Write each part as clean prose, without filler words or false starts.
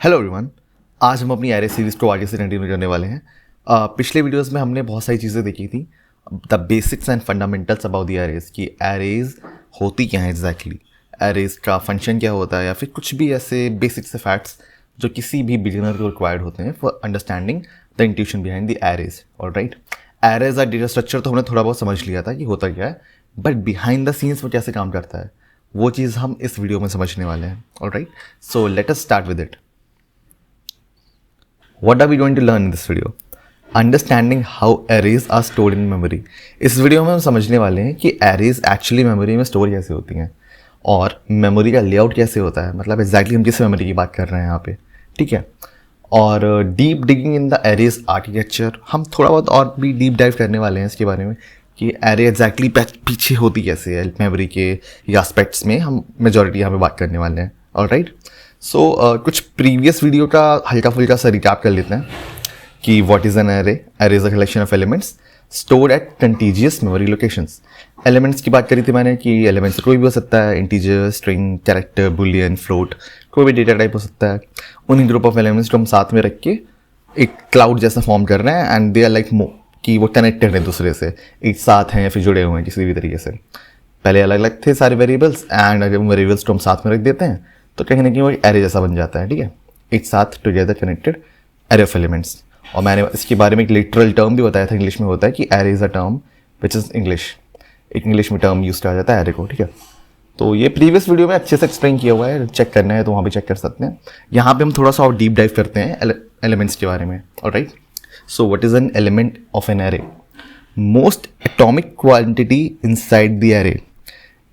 Hello everyone. आज हम अपनी एरे सीरीज़ को आगे से कंटिन्यू करने वाले हैं। पिछले वीडियोस में हमने बहुत सारी चीज़ें देखी थी, the basics and fundamentals about the arrays कि एरेज होती क्या है एग्जैक्टली, एरेज का फंक्शन क्या होता है, या फिर कुछ भी ऐसे बेसिक से फैक्ट्स जो किसी भी बिगिनर को रिक्वायर्ड होते हैं for understanding the intuition behind the arrays. Alright, arrays और डेटा स्ट्रक्चर तो हमने थोड़ा बहुत समझ लिया था कि होता क्या है, बट बिहाइंड द सीन्स वो कैसे काम करता है वो चीज़ हम इस वीडियो में समझने वाले हैं। Alright, so let us start with it. What are we going to learn in this video? Understanding how arrays are stored in memory. इस वीडियो में हम समझने वाले हैं कि arrays एक्चुअली मेमोरी में स्टोर कैसे होती हैं और मेमोरी का लेआउट कैसे होता है, मतलब एग्जैक्टली हम किस मेमोरी की बात कर रहे हैं यहाँ पे, ठीक है। और deep digging in the arrays architecture, हम थोड़ा बहुत और भी डीप डाइव करने वाले हैं इसके बारे में कि एरे एग्जैक्टली पीछे होती कैसे है मेमोरी के या एस्पेक्ट्स में, हम मेजॉरिटी यहाँ पे बात करने वाले हैं। ऑलराइट, सो कुछ प्रीवियस वीडियो का हल्का फुल्का सा रिकैप कर लेते हैं कि what is an array. Array is a collection of elements stored at contiguous memory locations. Elements की बात करी थी मैंने कि एलिमेंट्स कोई भी हो सकता है, integer, string, character, Boolean, float, कोई भी डेटा टाइप हो सकता है। उन्हीं ग्रुप ऑफ एलिमेंट्स को हम साथ में रख के एक क्लाउड जैसा फॉर्म कर रहे हैं एंड दे आर लाइक कि वो कनेक्टेड हैं दूसरे से, एक साथ हैं या फिर जुड़े हुए हैं किसी भी तरीके से। पहले अलग अलग थे सारे वेरिएबल्स एंड अगर वेरिएबल्स को हम साथ में रख देते हैं तो कहीं ना कहीं वो एरे जैसा बन जाता है, ठीक है, एक साथ together connected array of elements. और मैंने इसके बारे में एक लिटरल टर्म भी बताया था, इंग्लिश में होता है कि array is a term which is English, एक इंग्लिश में टर्म यूज किया जाता है एरे को, ठीक है। तो ये प्रीवियस वीडियो में अच्छे से एक्सप्लेन किया हुआ है, चेक करना है तो वहाँ भी चेक कर सकते हैं। यहाँ पे हम थोड़ा सा और डीप डाइव करते हैं एलिमेंट्स के बारे में। Alright, so what is an element of an array? Most atomic quantity inside the array.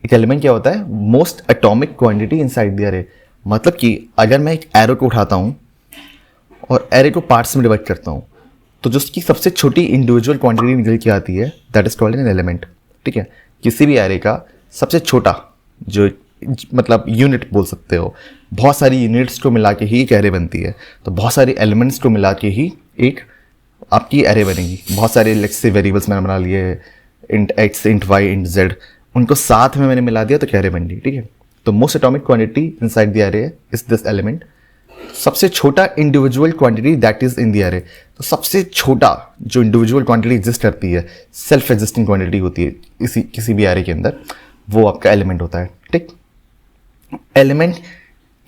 एक एलिमेंट क्या होता है? Most atomic quantity inside the array, मतलब कि अगर मैं एक एरो को उठाता हूँ और एरे को पार्ट्स में डिवाइड करता हूँ तो जो उसकी सबसे छोटी इंडिविजुअल क्वांटिटी निकल के आती है that is called an element, ठीक है। किसी भी एरे का सबसे छोटा जो मतलब यूनिट बोल सकते हो, बहुत सारी यूनिट्स को मिला के ही एक एरे बनती है, तो बहुत सारी एलिमेंट्स को मिला के ही एक आपकी एरे बनेगी। बहुत सारे लेट्स से वेरिएबल्स मैंने बना लिए, int x, int y, int z, उनको साथ में मैंने मिला दिया तो क्या एरे बन गई, ठीक है। तो most atomic quantity inside the array is this element. सबसे छोटा individual quantity that is in the array, तो सबसे छोटा जो इंडिविजुअल क्वांटिटी एग्जिस्ट करती है, सेल्फ एग्जिस्टिंग क्वांटिटी होती है इसी किसी भी एरे के अंदर, वो आपका एलिमेंट होता है, ठीक। Element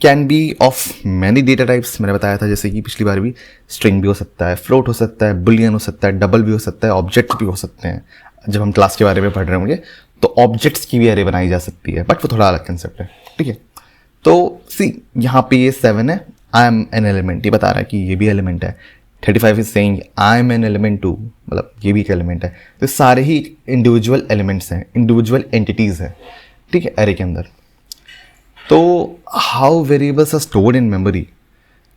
can be of many data types, मैंने बताया था जैसे कि पिछली बार भी, स्ट्रिंग भी हो सकता है, फ्लोट हो सकता है, बुलियन हो सकता है, डबल भी हो सकता है, ऑब्जेक्ट भी हो सकते हैं। जब हम क्लास के बारे में पढ़ रहे होंगे तो ऑब्जेक्ट्स की भी एरे बनाई जा सकती है, बट वो थोड़ा अलग कंसेप्ट है, ठीक है। तो सी यहाँ पे ये 7 है, आई एम एन एलिमेंट, ये बता रहा है कि ये भी एलिमेंट है। 35 is saying I am an element too, मतलब ये भी एक एलिमेंट है। तो सारे ही इंडिविजुअल एलिमेंट्स हैं, इंडिविजुअल एंटिटीज़ हैं, ठीक है, एरे के अंदर। तो how variables are stored in memory,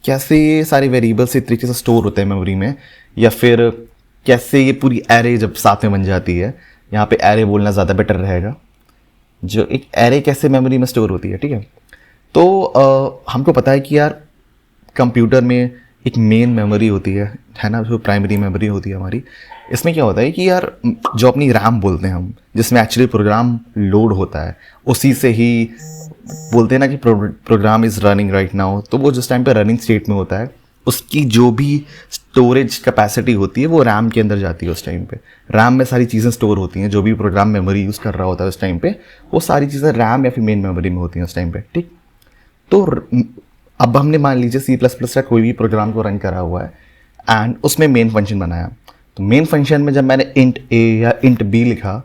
कैसे ये सारे वेरिएबल्स इस तरीके से स्टोर होते हैं मेमोरी में, या फिर कैसे ये पूरी एरे जब साथ में बन जाती है, यहाँ पे एरे बोलना ज़्यादा बेटर रहेगा, जो एक एरे कैसे मेमोरी में स्टोर होती है, ठीक है। तो हमको पता है कि यार कंप्यूटर में एक मेन मेमोरी होती है ना, जो प्राइमरी मेमोरी होती है हमारी। इसमें क्या होता है कि यार जो अपनी रैम बोलते हैं हम, जिसमें एक्चुअली प्रोग्राम लोड होता है, उसी से ही बोलते हैं ना कि program is running right now, तो वो जिस टाइम पे रनिंग स्टेट में होता है उसकी जो भी स्टोरेज कैपेसिटी होती है वो रैम के अंदर जाती है उस टाइम पे। रैम में सारी चीज़ें स्टोर होती हैं, जो भी प्रोग्राम मेमोरी यूज़ कर रहा होता है उस टाइम पे, वो सारी चीज़ें रैम या फिर मेन मेमोरी में होती हैं उस टाइम पे, ठीक। तो अब हमने मान लीजिए C++ का कोई भी प्रोग्राम को रन करा हुआ है एंड उसमें मेन फंक्शन बनाया, तो मेन फंक्शन में जब मैंने इंट a या इंट b लिखा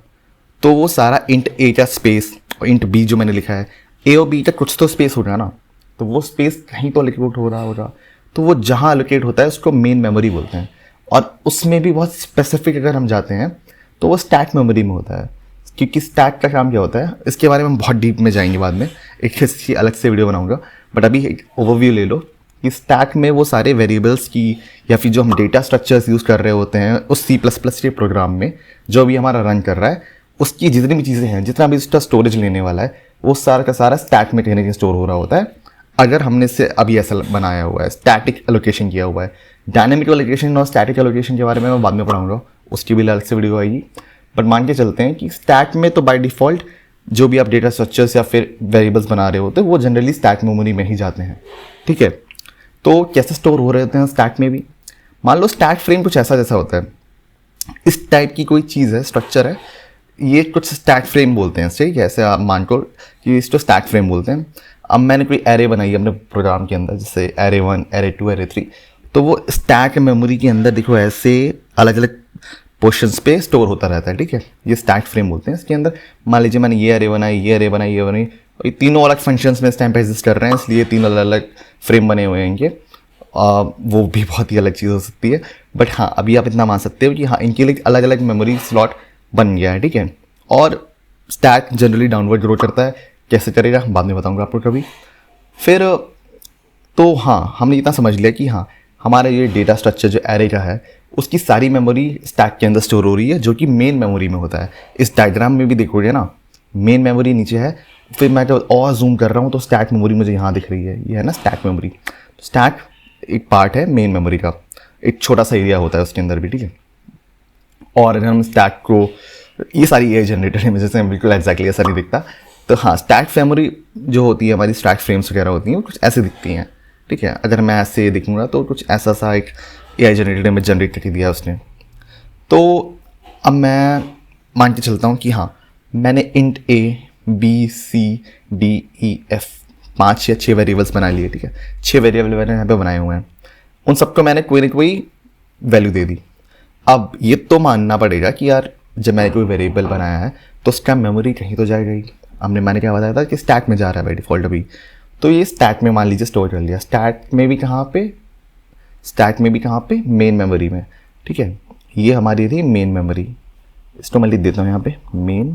तो वो सारा इंट a का स्पेस और इंट b जो मैंने लिखा है, a और b का कुछ तो स्पेस होगा ना, तो वो स्पेस कहीं तो एलोकेट हो रहा होगा, तो वो जहाँ एलोकेट होता है उसको मेन मेमोरी बोलते हैं। और उसमें भी बहुत स्पेसिफिक अगर हम जाते हैं तो वो स्टैक मेमोरी में होता है, क्योंकि स्टैक का काम क्या होता है इसके बारे में हम बहुत डीप में जाएंगे बाद में, एक इसकी अलग से वीडियो बनाऊंगा, बट अभी एक ओवरव्यू ले लो कि स्टैक में वो सारे वेरिएबल्स की या फिर जो हम डेटा स्ट्रक्चर्स यूज़ कर रहे होते हैं उस C++ के प्रोग्राम में जो भी हमारा रन कर रहा है, उसकी जितनी भी चीज़ें हैं, जितना भी उसका स्टोरेज लेने वाला है, वो सारा का सारा स्टैक में कहीं ना कहीं स्टोर हो रहा होता है। अगर हमने इसे अभी ऐसा बनाया हुआ है, स्टैटिक एलोकेशन किया हुआ है। डायनेमिक एलोकेशन और स्टैटिक एलोकेशन के बारे में मैं बाद में पढ़ाऊंगा, उसकी भी अलग से वीडियो आएगी। बट मान के चलते हैं कि स्टैक में तो बाय डिफ़ॉल्ट जो भी आप डेटा स्ट्रक्चर्स या फिर वेरिएबल्स बना रहे होते हैं वो जनरली स्टैक मेमोरी में ही जाते हैं, ठीक है। तो कैसे स्टोर हो रहे होते हैं स्टैक में भी? मान लो स्टैक फ्रेम कुछ ऐसा जैसा होता है, इस टाइप की कोई चीज़ है, स्ट्रक्चर है, ये कुछ स्टैक फ्रेम बोलते हैं, ठीक है, ऐसे आप मान को कि इसको स्टैक फ्रेम बोलते हैं। अब मैंने कोई एरे बनाई है अपने प्रोग्राम के अंदर, जैसे एरे 1, एरे 2, एरे 3, तो वो स्टैक मेमोरी के अंदर देखो ऐसे अलग अलग पोर्शंस पे स्टोर होता रहता है, ठीक है, ये स्टैक फ्रेम बोलते हैं। इसके अंदर मान लीजिए मैंने ये एरे बनाई, ये एरे बनाई, ये बनाई, ये तीनों अलग फंक्शंस में इस टाइम पे एग्जिस्ट कर रहे हैं, इसलिए तीन अलग अलग फ्रेम बने हुए हैं इनके। वो भी बहुत ही अलग चीज़ हो सकती है, बट हाँ अभी आप इतना मान सकते हो कि हाँ इनके लिए अलग अलग मेमोरी स्लॉट बन गया है, ठीक है। और स्टैक जनरली डाउनवर्ड ग्रो करता है, कैसे करेगा बाद में बताऊंगा आपको कभी। फिर तो हाँ हमने इतना समझ लिया कि हाँ हमारा ये डेटा स्ट्रक्चर जो एरे का है उसकी सारी मेमोरी स्टैक के अंदर स्टोर हो रही है, जो कि मेन मेमोरी में होता है। इस डायग्राम में भी देखोगे ना, मेन मेमोरी नीचे है, फिर मैं जब और जूम कर रहा हूँ तो स्टैक मेमोरी मुझे यहाँ दिख रही है, ये है ना स्टैक मेमोरी। स्टैक एक पार्ट है मेन मेमोरी का, एक छोटा सा एरिया होता है उसके अंदर भी, ठीक है। और अगर हम स्टैक को, ये सारी ए जनरेटर है जैसे बिल्कुल एग्जैक्टली ऐसा नहीं दिखता, तो हाँ स्टैक मेमोरी जो होती है हमारी, स्टैक फ्रेम्स वगैरह होती हैं वो कुछ ऐसे दिखती हैं, ठीक है। अगर मैं ऐसे दिखूंगा तो कुछ ऐसा सा एक AI जनरेटर में जनरेट करके दिया उसने। तो अब मैं मान के चलता हूँ कि हाँ मैंने int A, B, C, D, E, F 5 या 6 वेरिएबल्स बना लिए, ठीक है। 6 वेरिएबल मैंने यहाँ पे बनाए हुए हैं, उन सबको मैंने कोई ना कोई वैल्यू दे दी। अब ये तो मानना पड़ेगा कि यार जब मैंने कोई वेरिएबल बनाया है तो उसका मेमोरी कहीं तो जाएगा ही। मैंने क्या बताया था कि स्टैक में जा रहा है बाई डिफ़ॉल्ट अभी, तो ये स्टैक में मान लीजिए स्टोर कर लिया। स्टैक में भी कहाँ पे मेन मेमोरी में, ठीक है। ये हमारी थी मेन मेमोरी, इसको मैं लिख देता हूँ यहाँ पे मेन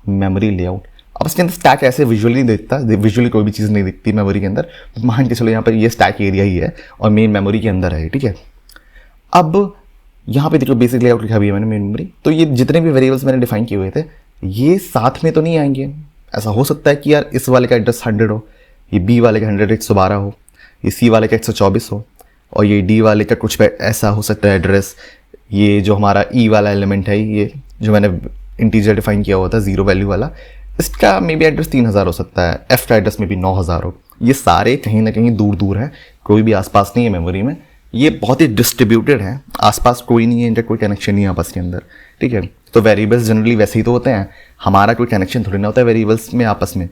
मेमोरी लेआउट। अब इसके अंदर स्टैक ऐसे विजुअली नहीं दिखता, विजुअली कोई भी चीज़ नहीं दिखती मेमोरी के अंदर, मान के चलो यहाँ पर ये स्टैक एरिया ही है और मेन मेमोरी के अंदर है, ठीक है। अब यहाँ पे देखो बेसिक लेआउट लिखा भी है मैंने मेन मेमोरी, तो ये जितने भी वेरिएबल्स मैंने डिफाइन किए हुए थे ये साथ में तो नहीं आएंगे। ऐसा हो सकता है कि यार इस वाले का एड्रेस 100 हो, ये बी वाले का 112 हो, ये सी वाले का 124 हो, और ये डी वाले का कुछ ऐसा हो सकता है एड्रेस। ये जो हमारा ई वाला एलिमेंट है, ये जो मैंने इंटीजर डिफाइन किया हुआ था 0 वैल्यू वाला, इसका मे बी एड्रेस 3000 हो सकता है, एफ का एड्रेस में भी 9000 हो। ये सारे कहीं ना कहीं दूर दूर हैं, कोई भी आसपास नहीं है मेमोरी में, ये बहुत ही डिस्ट्रीब्यूटेड है, आसपास कोई नहीं है, इनका कोई कनेक्शन नहीं है आपस के अंदर, ठीक है। तो वेरिएबल्स जनरली वैसे ही तो होते हैं, हमारा कोई कनेक्शन थोड़ी ना होता है वेरिएबल्स में आपस में।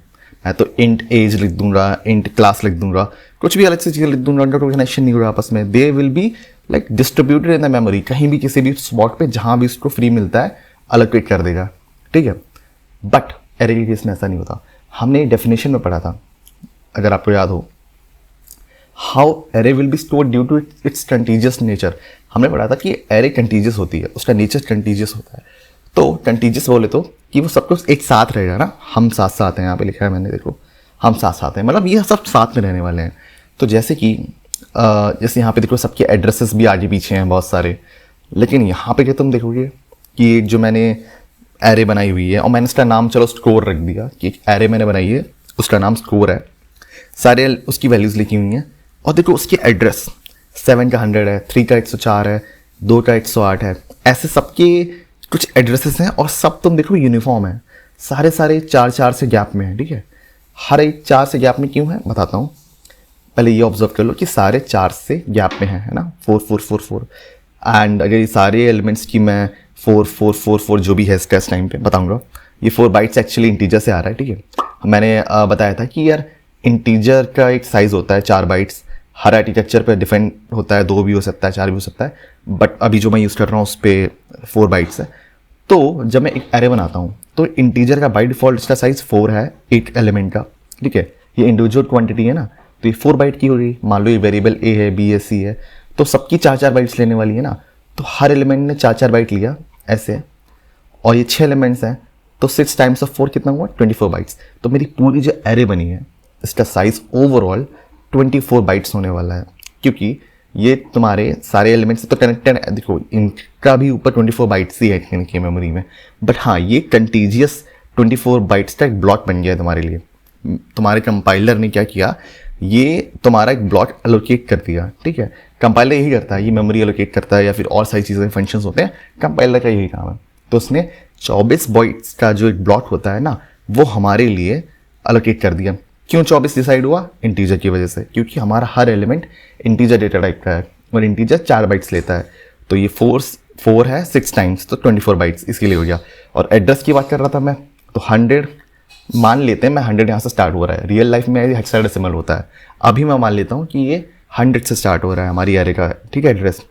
मैं तो इंट एज लिख दूंगा, इंट क्लास लिख दूंगा, कुछ भी अलग से चीज़ लिख दूंगा, उनका कोई कनेक्शन नहीं होगा आपस में। They will be like distributed in the memory, कहीं भी किसी भी स्पॉट पे जहाँ भी उसको फ्री मिलता है अलोकेट कर देगा, ठीक है। बट एरे के केस में ऐसा नहीं होता। हमने डेफिनेशन में पढ़ा था, अगर आपको याद हो, how array will be store due to its contiguous nature. हमने पढ़ा था कि एरे कंटीजियस होती है, उसका नेचर कंटीजियस होता है। तो कंटीजियस बोले तो कि वो सब कुछ एक साथ रहेगा ना, हम साथ साथ हैं, यहाँ पे लिखा है मैंने, देखो हम साथ साथ हैं, मतलब ये सब साथ में रहने वाले हैं। तो जैसे कि जैसे यहाँ पे देखो सबके एड्रेसेस भी आगे पीछे हैं बहुत सारे, लेकिन यहाँ पे क्या तुम देखोगे कि जो मैंने एरे बनाई हुई है और मैंने उसका नाम चलो स्कोर रख दिया कि एक एरे मैंने बनाई है, उसका नाम स्कोर है, सारे उसकी वैल्यूज़ लिखी हुई हैं, और देखो उसके एड्रेस 7 का 100 है, 3 का 104 है, 2 का 108 है, ऐसे सबके कुछ एड्रेसेस हैं और सब तुम देखो यूनिफॉर्म है, सारे 4 से गैप में है, ठीक है। हर एक 4 से गैप में क्यों है बताता हूँ। पहले ये ऑब्जर्व कर लो कि सारे 4 से गैप में है ना, 4 4 4 4। एंड अगर ये सारे एलिमेंट्स की मैं 4 4 4 4 जो भी है इसका इस टाइम पे बताऊँगा, ये 4 बाइट्स एक्चुअली इंटीजर से आ रहा है, ठीक है। मैंने बताया था कि यार इंटीजर का एक साइज़ होता है 4 बाइट्स, हर आर्किटेक्चर पर डिफरेंट होता है, 2 भी हो सकता है, 4 भी हो सकता है, बट अभी जो मैं यूज़ कर रहा हूँ उस पर 4 बाइट्स है। तो जब मैं एक एरे बनाता हूँ तो इंटीजर का बाय डिफ़ॉल्ट इसका साइज़ 4 है, एक एलिमेंट का, ठीक है। ये इंडिविजुअल क्वांटिटी है ना, तो ये 4 बाइट की हो रही। मान लो ये वेरिएबल ए है, बी है, सी है, तो सबकी 4 बाइट्स लेने वाली है ना, तो हर एलिमेंट ने 4 बाइट लिया ऐसे, और ये 6 एलिमेंट्स हैं, तो 6 टाइम्स ऑफ 4 कितना हुआ, 24 बाइट्स। तो मेरी पूरी जो एरे बनी है इसका साइज़ ओवरऑल 24 बाइट्स होने वाला है, क्योंकि ये तुम्हारे सारे एलिमेंट्स तो कनेक्टेड है। देखो इनका भी ऊपर 24 बाइट्स ही है इनकी मेमोरी में, बट हाँ ये कंटीजियस 24 बाइट्स का एक ब्लॉक बन गया है तुम्हारे लिए। तुम्हारे कंपाइलर ने क्या किया, ये तुम्हारा एक ब्लॉक एलोकेट कर दिया, ठीक है। कंपाइलर यही करता है, ये मेमोरी एलोकेट करता है या फिर और सारी चीज़ें फंक्शंस होते हैं, कंपाइलर का यही काम है। तो उसने 24 बाइट्स का जो एक ब्लॉक होता है ना, वो हमारे लिए एलोकेट कर दिया। क्यों 24 डिसाइड हुआ? इंटीजर की वजह से, क्योंकि हमारा हर एलिमेंट इंटीजर डेटा टाइप का है और इंटीजर 4 बाइट्स लेता है। तो ये 4 है 6 टाइम्स, तो 24 बाइट्स इसके लिए हो गया। और एड्रेस की बात कर रहा था मैं, तो 100 मान लेते हैं, मैं 100 यहाँ से स्टार्ट हो रहा है। रियल लाइफ में हेक्साडेसिमल होता है, अभी मैं मान लेता हूँ कि ये 100 से स्टार्ट हो रहा है हमारी एरे का, ठीक है, एड्रेस।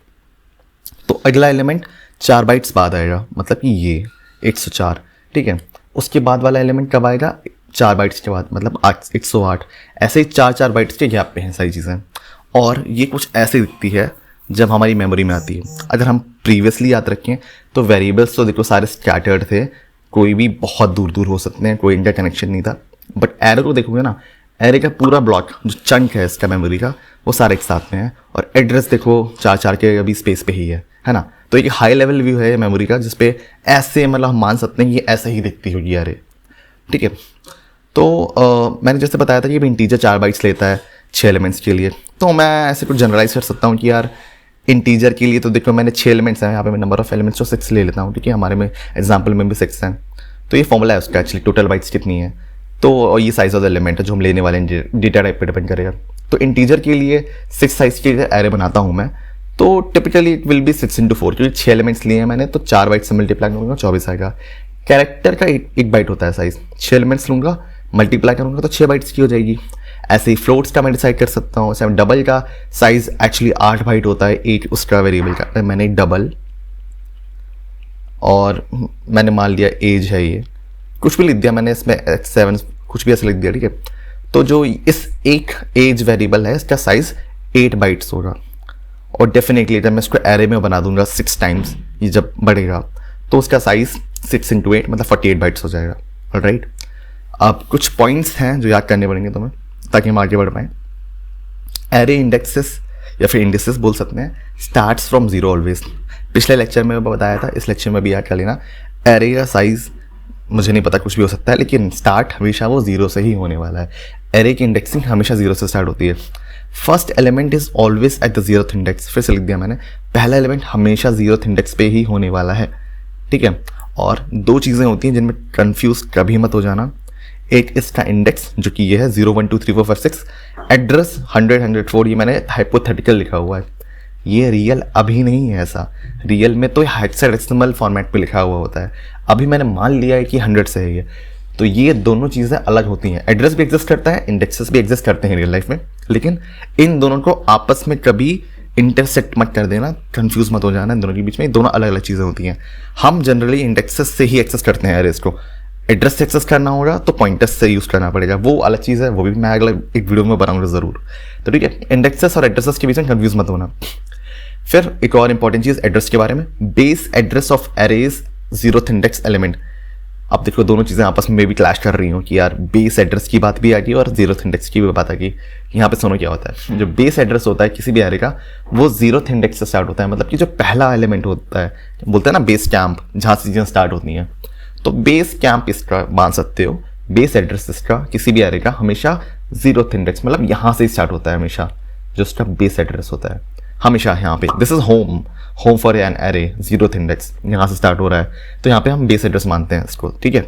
तो अगला एलिमेंट 4 बाइट्स बाद आएगा, मतलब कि ये 104, ठीक है। उसके बाद वाला एलिमेंट कब आएगा? 4 बाइट्स के बाद, मतलब 108। ऐसे ही 4 बाइट्स के गैप पे हैं सारी चीज़ें। और ये कुछ ऐसे दिखती है जब हमारी मेमोरी में आती है। अगर हम प्रीवियसली याद रखें तो वेरिएबल्स तो देखो सारे स्कैटर्ड थे, कोई भी बहुत दूर दूर हो सकते हैं, कोई इनका कनेक्शन नहीं था। बट एरे को देखोगे ना, एरे का पूरा ब्लॉक जो चंक है इसका मेमोरी का, वो सारे एक साथ में है। और एड्रेस देखो 4 के अभी स्पेस पे ही है ना। तो एक हाई लेवल व्यू है मेमोरी का, जिसपे ऐसे मतलब हम मान सकते हैं कि ऐसे ही दिखती होगी एरे, ठीक है। तो मैंने जैसे बताया था कि इंटीजर 4 बाइट्स लेता है 6 एलिमेंट्स के लिए। तो मैं ऐसे कुछ जनरलाइज कर सकता हूँ कि यार इंटीजर के लिए तो देखो मैंने 6 एलिमेंट्स हैं, यहाँ पे मैं नंबर ऑफ एलिमेंट्स तो 6 ले लेता हूँ, ठीक है। हमारे में एग्जाम्पल में भी 6 हैं। तो ये फॉर्मूला है उसका एक्चुअली, टोटल बाइट्स कितनी है। तो ये साइज ऑफ द एलिमेंट है जो हम लेने वाले हैं, डेटा टाइप पे डिपेंड करेगा। तो इंटीजर के लिए 6 साइज के एरे बनाता हूँ मैं, तो टिपिकली इट विल बी 6 × 4, क्योंकि 6 एलिमेंट्स लिए हैं मैंने, तो 4 बाइट से मल्टीप्लाई करूँगा 24 आएगा। कैरेक्टर का एक बाइट होता है साइज, 6 एलिमेंट्स लूँगा मल्टीप्लाई करूँगा तो 6 बाइट्स की हो जाएगी। ऐसे ही फ्लोट्स का मैं डिसाइड कर सकता हूँ। ऐसे डबल का साइज एक्चुअली 8 बाइट होता है, एक उसका वेरिएबल का। मैंने डबल और मैंने मान लिया एज है, ये कुछ भी लिख दिया मैंने इसमें, 7 कुछ भी ऐसा लिख दिया, ठीक है। तो जो इस एक एज वेरिएबल है इसका साइज 8 बाइट्स होगा। और डेफिनेटली जब मैं इसको एरे में बना दूंगा 6 टाइम्स, ये जब बढ़ेगा तो उसका साइज 6 × 8 मतलब 48 बाइट्स हो जाएगा, ऑलराइट। अब कुछ पॉइंट्स हैं जो याद करने पड़ेंगे तुम्हें ताकि हम आगे बढ़ पाएँ। एरे इंडेक्सेस या फिर इंडिसेस बोल सकते हैं, स्टार्ट्स फ्रॉम 0 ऑलवेज। पिछले लेक्चर में बताया था, इस लेक्चर में भी याद कर लेना। एरे का साइज मुझे नहीं पता, कुछ भी हो सकता है, लेकिन स्टार्ट हमेशा वो 0 से ही होने वाला है। एरे की इंडेक्सिंग हमेशा 0 से स्टार्ट होती है। First element is always at the 0th index. फिर से लिख दिया मैंने, पहला एलिमेंट हमेशा 0th इंडेक्स पे ही होने वाला है, ठीक है। और 2 चीज़ें होती हैं जिनमें कंफ्यूज कभी मत हो जाना। एक इसका इंडेक्स जो कि ये है 0 1 2 3 4 5 6, एड्रेस 100 104, ये मैंने हाइपोथेटिकल लिखा हुआ है, ये रियल अभी नहीं है। ऐसा रियल में तो हेक्साडेसिमल फॉर्मेट पे लिखा हुआ होता है, अभी मैंने मान लिया है कि 100 से है ये। तो ये दोनों चीज़ें अलग होती हैं। एड्रेस भी एग्जिस्ट करता है, इंडेक्सेस भी एग्जिस्ट करते हैं रियल लाइफ में, लेकिन इन दोनों को आपस में कभी इंटरसेक्ट मत कर देना, कंफ्यूज मत हो जाना। इन दोनों के बीच में दोनों अलग अलग चीज़ें होती हैं। हम जनरली इंडेक्सेस से ही एक्सेस करते हैं एरेस को। एड्रेस से एक्सेस करना होगा तो पॉइंटर्स से यूज़ करना पड़ेगा, वो अलग चीज़ है, वो भी मैं अगला एक वीडियो में बनाऊंगा ज़रूर। तो ठीक है, इंडेक्सेस और एड्रेसेस के बीच में कंफ्यूज मत होना। फिर एक और इंपॉर्टेंट चीज़ एड्रेस के बारे में, base address of arrays 0th index element. अब देखो दोनों चीज़ें आपस में भी क्लैश कर रही हूँ कि यार बेस एड्रेस की बात भी आ गई और 0th इंडेक्स की भी बात आ गई। यहाँ पे सुनो क्या होता है, जो बेस एड्रेस होता है किसी भी एरे का, वो 0th इंडेक्स से स्टार्ट होता है। मतलब कि जो पहला एलिमेंट होता है, बोलते हैं ना बेस कैंप, जहाँ से चीज़ें स्टार्ट होती हैं। तो बेस कैंप इसका मान सकते हो, बेस एड्रेस इसका किसी भी एरे का हमेशा 0th इंडेक्स, मतलब यहाँ से स्टार्ट होता है हमेशा, जो उसका बेस एड्रेस होता है हमेशा यहाँ पे। This is home for an array, 0th index यहाँ से स्टार्ट हो रहा है, तो यहाँ पे हम बेस एड्रेस मानते हैं इसको, ठीक है।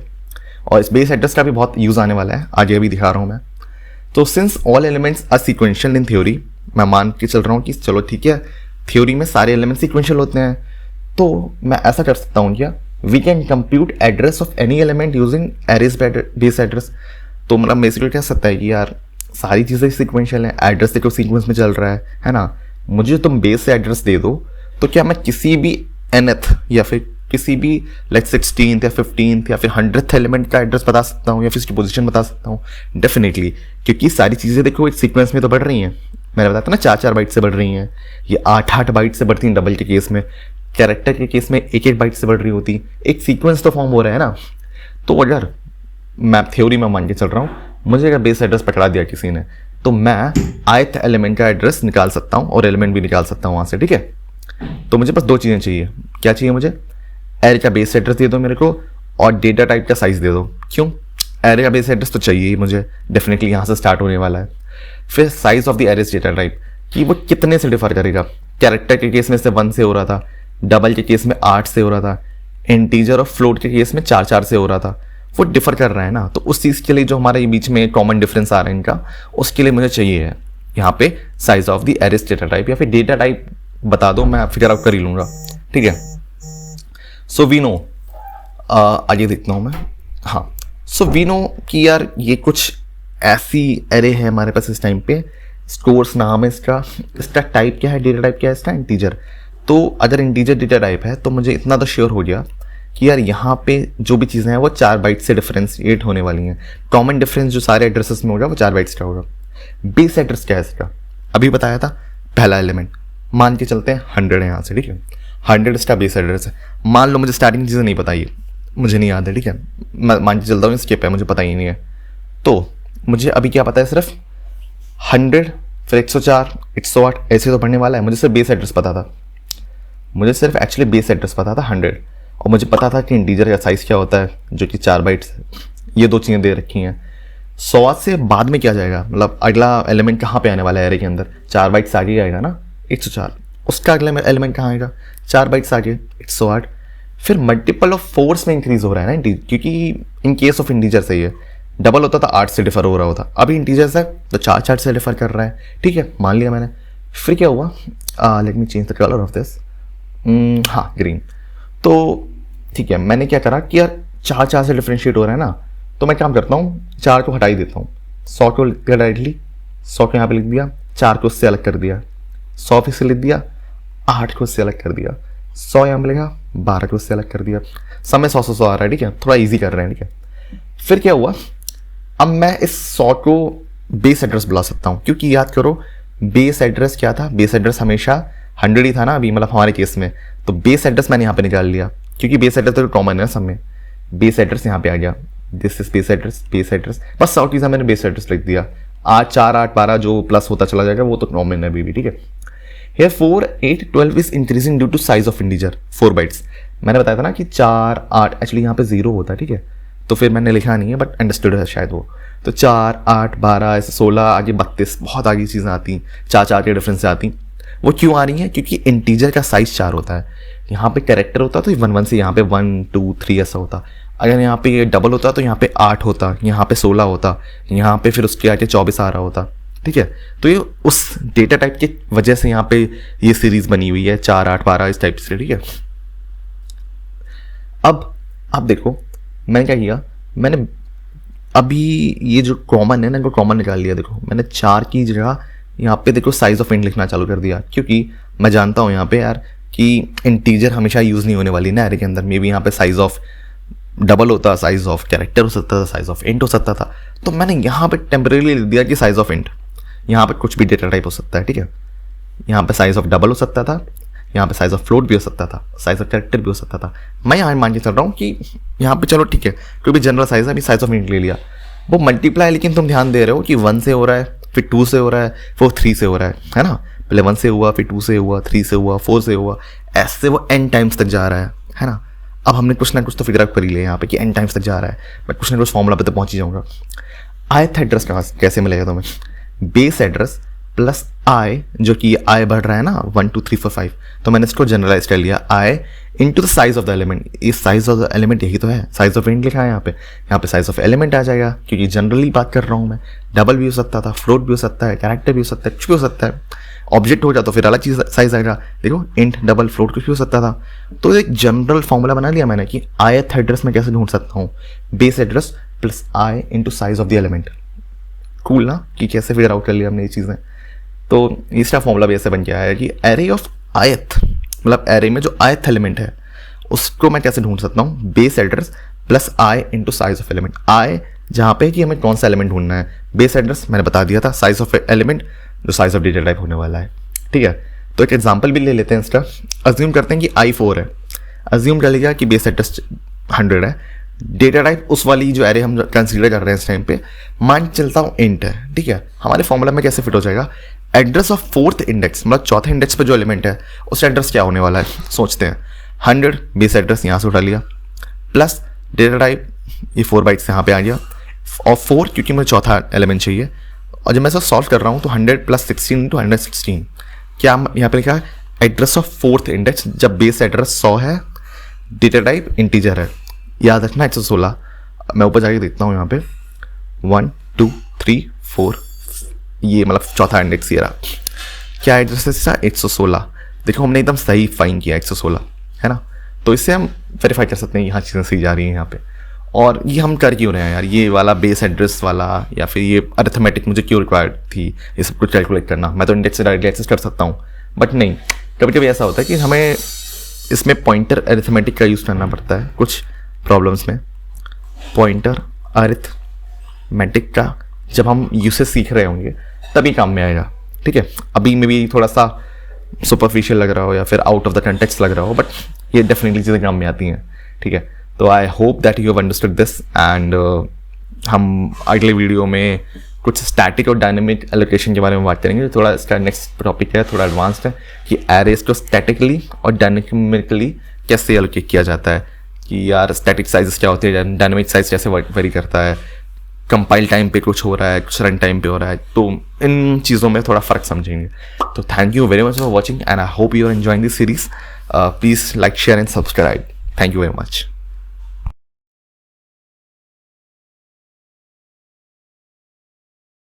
और इस बेस एड्रेस का भी बहुत यूज़ आने वाला है, आगे अभी दिखा रहा हूँ मैं। तो since all elements are sequential in theory, मैं मान के चल रहा हूँ कि चलो ठीक है, थ्योरी में सारे एलिमेंट सीक्वेंशियल होते हैं, तो मैं ऐसा कर सकता हूँ क्या, we can compute address of any element using array's base address. तो मतलब बेसिकली कह सकता है कि यार सारी चीज़ें सीक्वेंशियल हैं, एड्रेस देखो सीक्वेंस में चल रहा है ना। मुझे तुम बेस से एड्रेस दे दो तो क्या मैं किसी भी nth या फिर किसी भी लाइक 16th या 15th या फिर 100th एलिमेंट का एड्रेस बता सकता हूँ या फिर उसकी पोजीशन बता सकता हूँ? डेफिनेटली, क्योंकि सारी चीज़ें देखो एक सीक्वेंस में तो बढ़ रही हैं। मैंने बताया था ना 4-4 बाइट से बढ़ रही हैं, ये 8-8 बाइट से बढ़ती हैं डबल के केस में, कैरेक्टर के केस में 1-1 बाइट से बढ़ रही होती, एक सीक्वेंस तो फॉर्म हो रहा है ना। तो अगर मैं थ्योरी में मान के चल रहा हूँ, मुझे अगर बेस एड्रेस पकड़ा दिया किसी ने, तो मैं ith एलिमेंट का एड्रेस निकाल सकता हूँ और एलिमेंट भी निकाल सकता हूँ वहाँ से, ठीक है। तो मुझे बस 2 चीज़ें चाहिए। क्या चाहिए मुझे? एरे का बेस एड्रेस दे दो मेरे को और डेटा टाइप का साइज दे दो। क्यों? एरे का बेस एड्रेस तो चाहिए ही मुझे, डेफिनेटली यहाँ से स्टार्ट होने वाला है। फिर size of the arrays data type, कि वो कितने से डिफर करेगा। कैरेक्टर के केस में से 1 से हो रहा था, डबल के केस में 8 से हो रहा था, इंटीजर और फ्लोट के केस में 4-4 से हो रहा था, वो डिफर कर रहा है ना, तो उस चीज़ के लिए जो हमारे बीच में कॉमन डिफरेंस आ रहा है इनका, उसके लिए मुझे चाहिए है यहाँ पे size of the arrays data type, या फिर डेटा टाइप बता दो, मैं फिगर आउट कर ही लूँगा, ठीक है। सो वी नो, आगे देखता हूँ मैं, हाँ। सो वी नो कि यार ये कुछ ऐसी एरे है हमारे पास इस टाइम पे, स्टोर्स नाम है इसका टाइप क्या है, डेटा टाइप क्या है इसका, इंटीजर। तो अगर इंटीजर डेटा टाइप है तो मुझे इतना तो श्योर हो गया कि यार यहाँ पे जो भी चीज़ें हैं वो 4 बाइट से डिफरेंशिएट होने वाली हैं। कॉमन डिफरेंस जो सारे एड्रेसेस में होगा वो 4 बाइट्स का होगा। बेस एड्रेस क्या है इसका, अभी बताया था, पहला एलिमेंट मान के चलते हैं 100 है यहाँ से, ठीक है। 100 इसका बेस एड्रेस है। मान लो मुझे स्टार्टिंग चीज़ें नहीं पता, ये मुझे नहीं याद है, ठीक है, मैं मान के चलता हूँ स्किप है, मुझे पता ही नहीं है। तो मुझे अभी क्या पता है, सिर्फ 100 फिर 104 108 ऐसे तो पढ़ने वाला है। मुझे सिर्फ बेस एड्रेस पता था, मुझे सिर्फ एक्चुअली बेस एड्रेस पता था 100, और मुझे पता था कि इंटीजर का साइज़ क्या होता है जो कि 4 बाइट्स है। ये 2 चीज़ें दे रखी हैं। 100 से बाद में क्या जाएगा, मतलब अगला एलिमेंट कहाँ पे आने वाला है एरे के अंदर, 4 बाइट्स आगे आएगा ना 104, उसका अगला एलिमेंट कहाँ आएगा 4 बाइट्स आगे 108। फिर मल्टीपल ऑफ 4 में इंक्रीज हो रहा है ना, क्योंकि इन केस ऑफ इंटीजर सही है, डबल होता था 8 से डिफर हो रहा होता, अभी इंटीजर्स है तो 4 से डिफर कर रहा है, ठीक है, मान लिया मैंने। फिर क्या हुआ, let me change the colour of this, हाँ ग्रीन। तो ठीक है, मैंने क्या करा कि यार 4 से डिफ्रेंशिएट हो रहा है ना, तो मैं काम करता हूँ 4 को हटा ही देता हूँ, 100 को लिख दिया डायरेक्टली, 100 को यहाँ पे लिख दिया, 4 को उससे अलग कर दिया, 100 फिर से लिख दिया, 8 को उससे अलग कर दिया, 100 यहाँ पे लिखा, 12 को उससे अलग कर दिया। समय 100 आ रहा है, ठीक है, थोड़ा ईजी कर रहे हैं, ठीक है। फिर क्या हुआ, अब मैं इस 100 को बेस एड्रेस बुला सकता हूँ, क्योंकि याद करो बेस एड्रेस क्या था, बेस एड्रेस हमेशा 100 ही था ना अभी, मतलब हमारे केस में। तो बेस एड्रेस मैंने यहाँ पे निकाल लिया, क्योंकि बेस एड्रेस तो कॉमन है सब में, बेस एड्रेस यहाँ पे आ गया, दिस इज बेस एड्रेस, बस 100 चीज़ मैंने बेस एड्रेस लिख दिया। 8 4 8 12 जो प्लस होता चला जाएगा वो तो कॉमन है अभी भी, ठीक है। Here 4 8 12 is increasing due to size of integer 4 bytes. मैंने बताया था ना कि 4 8 एक्चुअली यहाँ पे 0 होता है, ठीक है, तो फिर मैंने लिखा नहीं है बट अंडरस्टूड है शायद वो। तो 4 8 12 16 आगे 32 बहुत आगे चीज़ें आती हैं, 4 के डिफरेंस से आती हैं। वो क्यों आ रही हैं, क्योंकि इंटीजर का साइज 4 होता है, यहाँ पे कैरेक्टर होता तो 1 1 से यहाँ पे 1 2 3 ऐसा होता। अगर यहाँ पे ये डबल होता तो यहाँ पे 8 होता, यहाँ पे 16 होता, यहाँ पे फिर उसके आगे 24 आ रहा होता, ठीक है। तो ये उस डेटा टाइप की वजह से यहाँ पे ये सीरीज बनी हुई है 4 8 12 इस टाइप से, ठीक है। अब देखो मैंने क्या किया, मैंने अभी ये जो कॉमन है ना, इनको कॉमन निकाल लिया। देखो मैंने 4 की जगह यहाँ पे देखो साइज ऑफ इंट लिखना चालू कर दिया, क्योंकि मैं जानता हूँ यहाँ पे यार कि इंटीजर हमेशा यूज़ नहीं होने वाली ना एरे के अंदर। मे बी यहाँ पे साइज ऑफ डबल होता, साइज ऑफ कैरेक्टर हो सकता था, साइज ऑफ इंट हो सकता था। तो मैंने यहाँ पे टेम्परेरी लिख दिया कि साइज ऑफ इंट, यहाँ पे कुछ भी डेटा टाइप हो सकता है, ठीक है। यहाँ पे साइज ऑफ डबल हो सकता था, यहाँ पे साइज ऑफ फ्लोट भी हो सकता था, साइज ऑफ कैरेक्टर भी हो सकता था। मैं यहाँ मान के चल रहा हूँ कि यहाँ पे चलो ठीक है, कोई भी जनरल साइज है, अभी साइज ऑफ इंट ले लिया, वो मल्टीप्लाई, लेकिन तुम ध्यान दे रहे हो कि 1 से हो रहा है, फिर 2 से हो रहा है, फिर 3 से हो रहा है ना। पहले 1 से हुआ, फिर 2 से हुआ, 3 से हुआ, 4 से हुआ, ऐसे वो n टाइम्स तक जा रहा है ना। अब हमने कुछ ना कुछ तो फिगर आउट कर ही लिया यहाँ पे कि n टाइम्स तक जा रहा है, मैं कुछ ना कुछ फॉर्मूला पे तो पहुँच ही जाऊँगा। ith एड्रेस कैसे मिलेगा तुम्हें, बेस एड्रेस प्लस i, जो कि i बढ़ रहा है ना 1 2 3 4 5, तो मैंने इसको जनरलाइज कर लिया i into the size of the element. इस साइज ऑफ द एलिमेंट यही तो है, साइज ऑफ इंट लिखा है यहाँ पे साइज ऑफ एलिमेंट आ जाएगा, क्योंकि जनरली बात कर रहा हूँ मैं। डबल भी हो सकता था, फ्लोट भी हो सकता है, कैरेक्टर भी हो सकता है, कुछ भी हो सकता है। ऑब्जेक्ट हो जाता तो फिर अलग चीज़ साइज आएगा, देखो इंट डबल फ्लोट कुछ भी हो सकता था। तो एक जनरल फॉर्मूला बना लिया मैंने कि ith एड्रेस में कैसे ढूंढ सकता हूँ, base address plus i into size of the element. Cool ना, कि कैसे फिगर आउट कर लिया हमने ये चीज़ें। तो इसका फॉर्मूला भी ऐसे बन के आया है कि एरे ऑफ ith, मतलब एरे में जो ith एलिमेंट है उसको मैं कैसे ढूंढ सकता हूँ, base address plus i into size of element. i जहाँ पे कि हमें कौन सा एलिमेंट ढूंढना है, बेस एड्रेस मैंने बता दिया था, साइज ऑफ एलिमेंट जो साइज ऑफ डेटा टाइप होने वाला है, ठीक है। तो एक एग्जांपल भी ले लेते हैं इसका। अज्यूम करते हैं कि i4 है, अज्यूम कर लिया कि बेस एड्रेस 100 है, डेटा टाइप उस वाली जो एरे हम कंसीडर कर रहे हैं इस टाइम पे मान चलता हूँ इंट है, ठीक है। हमारे फॉर्मूला में कैसे फिट हो जाएगा, एड्रेस ऑफ 4th इंडेक्स, मतलब चौथे इंडेक्स पे जो एलिमेंट है उसका एड्रेस क्या होने वाला है, सोचते हैं। 100 बेस एड्रेस यहाँ से उठा लिया, प्लस डेटा टाइप ये 4 बाइट्स यहाँ पे आ गया, और 4 क्योंकि मुझे चौथा एलिमेंट चाहिए। और जब मैं इसे सॉल्व कर रहा हूँ तो 100 प्लस 16 इंटू 116, क्या यहाँ पे लिखा है एड्रेस ऑफ 4th इंडेक्स, जब बेस एड्रेस 100 है, डेटा टाइप इंटीजर है, याद रखना 116। मैं ऊपर जाके देखता हूँ यहाँ पे 1 2 3 4, ये मतलब चौथा इंडेक्स ये रहा। क्या एड्रेस है इसका? 116। देखो हमने एकदम सही फाइन किया 116, है ना। तो इससे हम वेरीफाई कर सकते हैं यहाँ चीज़ें सही जा रही हैं यहाँ पे। और ये हम कर क्यों रहे हैं यार, ये वाला बेस एड्रेस वाला या फिर ये अरिथमेटिक मुझे क्यों रिक्वायर्ड थी ये सब कुछ कैलकुलेट करना? मैं तो इंडेक्स से डायरेक्टली एक्सेस कर सकता हूँ, बट नहीं, कभी कभी ऐसा होता है कि हमें इसमें पॉइंटर अरिथमेटिक का यूज़ करना पड़ता है कुछ प्रॉब्लम्स में। पॉइंटर अरिथमेटिक का जब हम यूसेज सीख रहे होंगे तभी काम में आएगा, ठीक है। अभी में भी थोड़ा सा सुपरफिशियल लग रहा हो या फिर आउट ऑफ द कंटेक्स्ट लग रहा हो, बट ये डेफिनेटली चीज़ें काम में आती हैं, ठीक है। तो I hope that you have understood this and हम अगले वीडियो में कुछ स्टैटिक और डायनेमिक एलोकेशन के बारे में बात करेंगे। थोड़ा इसका नेक्स्ट टॉपिक है, थोड़ा एडवांस्ड है कि एरेज को स्टैटिकली और डायनेमिकली कैसे एलोकेट किया जाता है, कि यार स्टैटिक साइजेस क्या होते हैं, डायनेमिक साइज कैसे वेरी करता है, कंपाइल टाइम पे कुछ हो रहा है, कुछ रन टाइम पे हो रहा है। तो इन चीज़ों में थोड़ा फ़र्क समझेंगे। तो thank you very much for watching and I hope you are enjoying this series. Please like share and subscribe. Thank you very much.